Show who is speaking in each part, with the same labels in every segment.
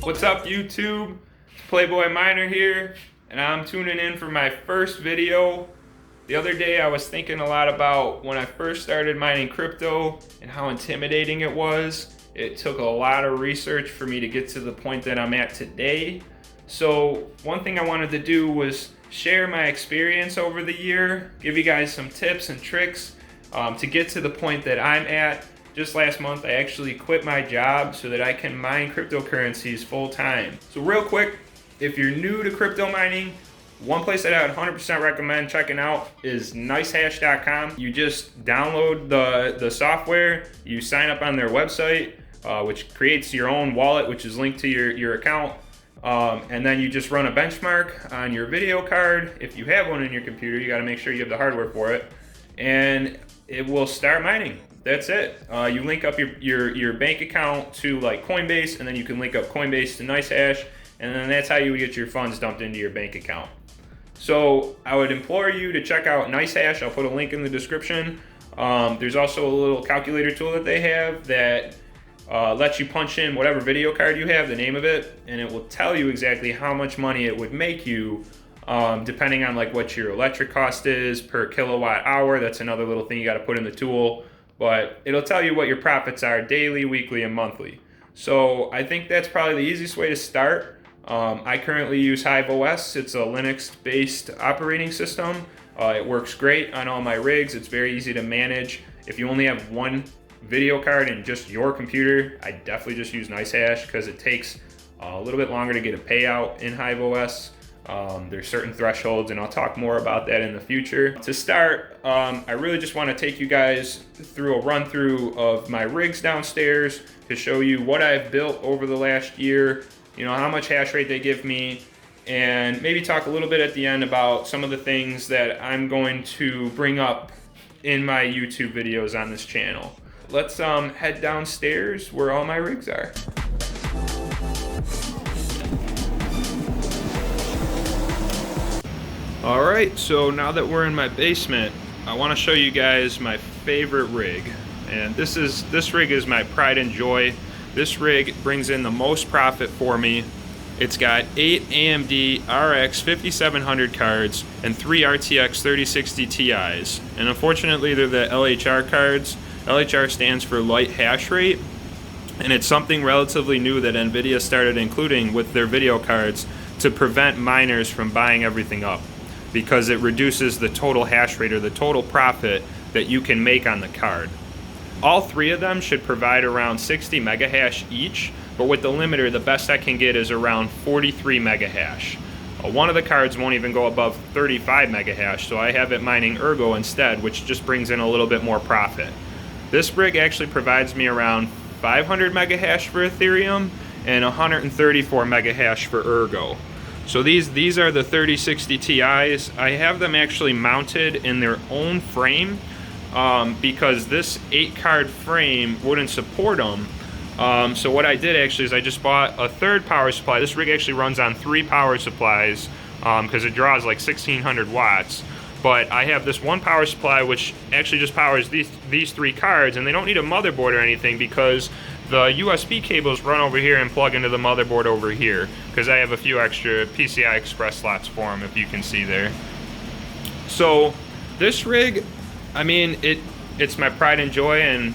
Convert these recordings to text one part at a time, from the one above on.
Speaker 1: What's up, YouTube? Playboy Miner here, and I'm tuning in for my first video. The other day I was thinking a lot about when I first started mining crypto and how intimidating it was. It took a lot of research for me to get to the point that I'm at today. So one thing I wanted to do was share my experience over the year, give you guys some tips and tricks to get to the point that I'm at. Just last month, I actually quit my job so that I can mine cryptocurrencies full time. So real quick, if you're new to crypto mining, one place that I would 100% recommend checking out is nicehash.com. You just download the software, you sign up on their website, which creates your own wallet, which is linked to your account. And then you just run a benchmark on your video card. If you have one in your computer, you gotta make sure you have the hardware for it. And it will start mining. That's it. You link up your bank account to like Coinbase, and then you can link up Coinbase to NiceHash, and then that's how you would get your funds dumped into your bank account. So I would implore you to check out NiceHash. I'll put a link in the description. There's also a little calculator tool that they have that lets you punch in whatever video card you have, the name of it, and it will tell you exactly how much money it would make you depending on like what your electric cost is per kilowatt hour. That's another little thing you got to put in the tool. But it'll tell you what your profits are daily, weekly, and monthly. So I think that's probably the easiest way to start. I currently use HiveOS. It's a Linux-based operating system. It works great on all my rigs. It's very easy to manage. If you only have one video card in just your computer, I definitely just use NiceHash because it takes a little bit longer to get a payout in HiveOS. There's certain thresholds, and I'll talk more about that in the future. To start, I really just want to take you guys through a run through of my rigs downstairs to show you what I've built over the last year, you know, how much hash rate they give me, and maybe talk a little bit at the end about some of the things that I'm going to bring up in my YouTube videos on this channel. Let's head downstairs where all my rigs are. Alright, so now that we're in my basement, I want to show you guys my favorite rig. And this rig is my pride and joy. This rig brings in the most profit for me. It's got 8 AMD RX 5700 cards and 3 RTX 3060 Ti's. And unfortunately, they're the LHR cards. LHR stands for light hash rate. And it's something relatively new that NVIDIA started including with their video cards to prevent miners from buying everything up, because it reduces the total hash rate or the total profit that you can make on the card. All three of them should provide around 60 megahash each, but with the limiter, the best I can get is around 43 megahash. One of the cards won't even go above 35 megahash, so I have it mining Ergo instead, which just brings in a little bit more profit. This rig actually provides me around 500 megahash for Ethereum and 134 megahash for Ergo. So these are the 3060 Ti's. I have them actually mounted in their own frame because this 8-card frame wouldn't support them. So what I did actually is I just bought a third power supply. This rig actually runs on 3 power supplies because it draws like 1600 watts. But I have this one power supply which actually just powers these 3 cards, and they don't need a motherboard or anything because the USB cables run over here and plug into the motherboard over here, because I have a few extra PCI Express slots for them, if you can see there. So this rig, I mean, it's my pride and joy, and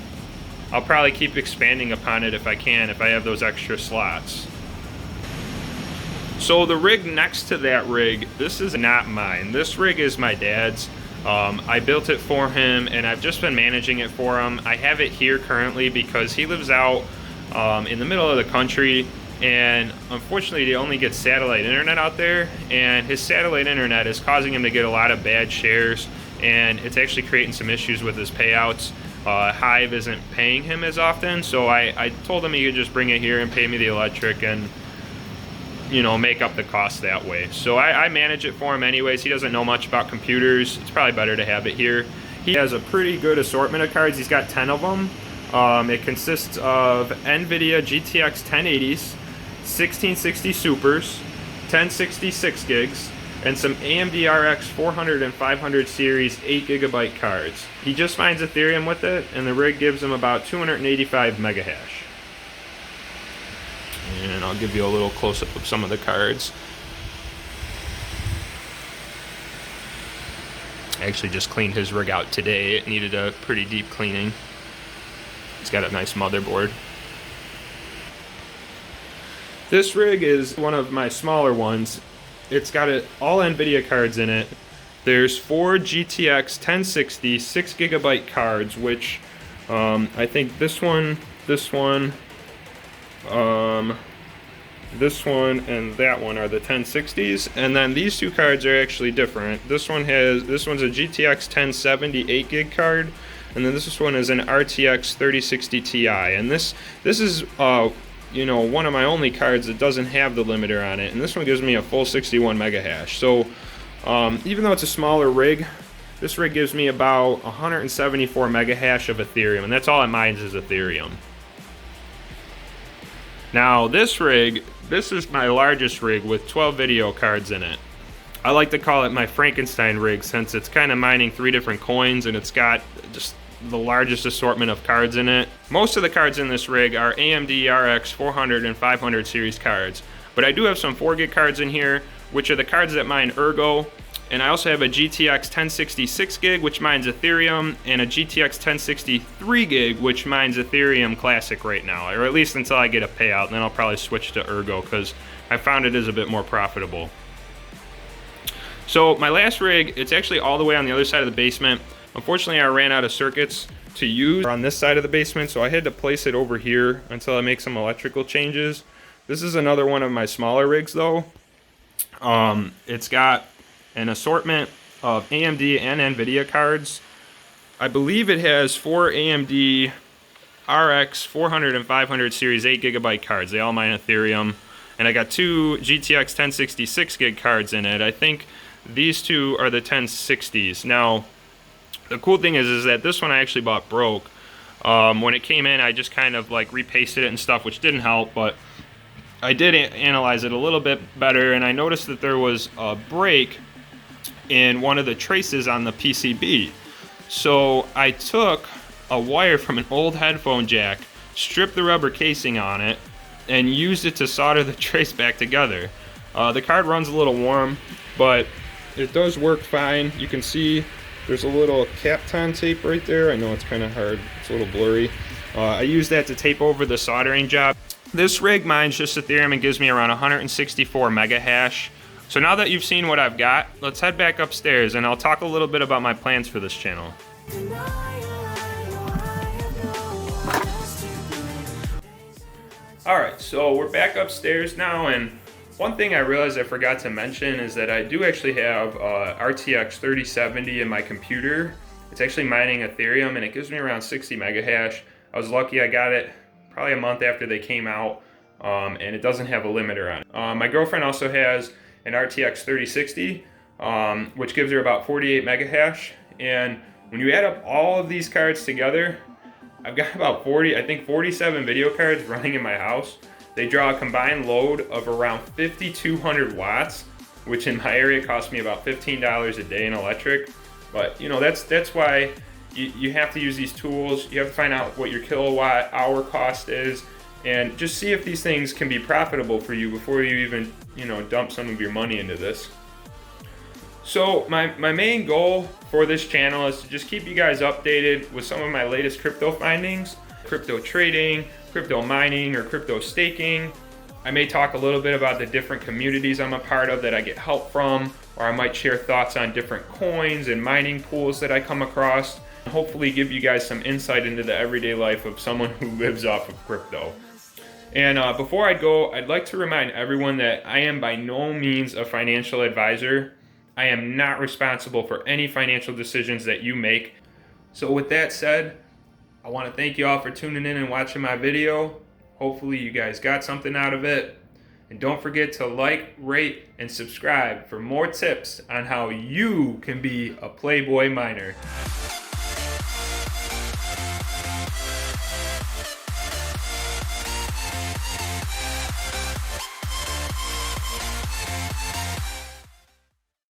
Speaker 1: I'll probably keep expanding upon it if I can, if I have those extra slots. So the rig next to that rig, this is not mine. This rig is my dad's. I built it for him, and I've just been managing it for him. I have it here currently because he lives out in the middle of the country, and unfortunately he only gets satellite internet out there, and his satellite internet is causing him to get a lot of bad shares, and it's actually creating some issues with his payouts. Hive isn't paying him as often, so I told him he could just bring it here and pay me the electric and, you know, make up the cost that way. So I manage it for him anyways. He doesn't know much about computers. It's probably better to have it here. He has a pretty good assortment of cards. He's got 10 of them. It consists of NVIDIA GTX 1080s, 1660 Supers, 1060 6 gigs, and some AMD RX 400 and 500 series 8GB cards. He just finds Ethereum with it, and the rig gives him about 285 megahash. And I'll give you a little close-up of some of the cards. I actually just cleaned his rig out today. It needed a pretty deep cleaning. It's got a nice motherboard. This rig is one of my smaller ones. It's got all NVIDIA cards in it. There's 4 GTX 1060 6GB cards, which I think this one, this one, and that one are the 1060s, and then these two cards are actually different. This one's a GTX 1070 8GB card, and then this one is an RTX 3060 Ti. And this is you know, one of my only cards that doesn't have the limiter on it, and this one gives me a full 61 mega hash. So even though it's a smaller rig, this rig gives me about 174 mega hash of Ethereum, and that's all it mines is Ethereum. Now this rig, this is my largest rig with 12 video cards in it. I like to call it my Frankenstein rig since it's kind of mining 3 different coins, and it's got just the largest assortment of cards in it. Most of the cards in this rig are AMD RX 400 and 500 series cards, but I do have some 4GB cards in here, which are the cards that mine Ergo, and I also have a GTX 1060 6GB, which mines Ethereum, and a GTX 1060 3GB, which mines Ethereum Classic right now, or at least until I get a payout, and then I'll probably switch to Ergo, because I found it is a bit more profitable. So my last rig, it's actually all the way on the other side of the basement. Unfortunately, I ran out of circuits to use on this side of the basement, so I had to place it over here until I make some electrical changes. This is another one of my smaller rigs though. It's got an assortment of AMD and NVIDIA cards. I believe it has 4 AMD RX 400 and 500 series 8GB cards. They all mine Ethereum. And I got 2 GTX 1060 6GB cards in it. I think these two are the 1060s. Now, the cool thing is that this one I actually bought broke. When it came in, I just kind of like repasted it and stuff, which didn't help, but I did analyze it a little bit better, and I noticed that there was a break in one of the traces on the PCB. So I took a wire from an old headphone jack, stripped the rubber casing on it, and used it to solder the trace back together. The card runs a little warm, but it does work fine. You can see there's a little Kapton tape right there. I know it's kind of hard, it's a little blurry. I use that to tape over the soldering job. This rig mines just Ethereum and gives me around 164 mega hash. So now that you've seen what I've got, let's head back upstairs and I'll talk a little bit about my plans for this channel. Alright, so we're back upstairs now, and one thing I realized I forgot to mention is that I do actually have RTX 3070 in my computer. It's actually mining Ethereum and it gives me around 60 mega hash. I was lucky I got it probably a month after they came out, and it doesn't have a limiter on it. My girlfriend also has an RTX 3060, which gives her about 48 mega hash. And when you add up all of these cards together, I've got about 47 video cards running in my house. They draw a combined load of around 5,200 watts, which in my area costs me about $15 a day in electric. But you know, that's why you have to use these tools. You have to find out what your kilowatt hour cost is, and just see if these things can be profitable for you before you even, you know, dump some of your money into this. So my main goal for this channel is to just keep you guys updated with some of my latest crypto findings, crypto trading, crypto mining, or crypto staking. I may talk a little bit about the different communities I'm a part of that I get help from, or I might share thoughts on different coins and mining pools that I come across, and hopefully give you guys some insight into the everyday life of someone who lives off of crypto. And before I go, I'd like to remind everyone that I am by no means a financial advisor. I am not responsible for any financial decisions that you make. So with that said, I want to thank you all for tuning in and watching my video. Hopefully you guys got something out of it. And don't forget to like, rate, and subscribe for more tips on how you can be a Playboy miner.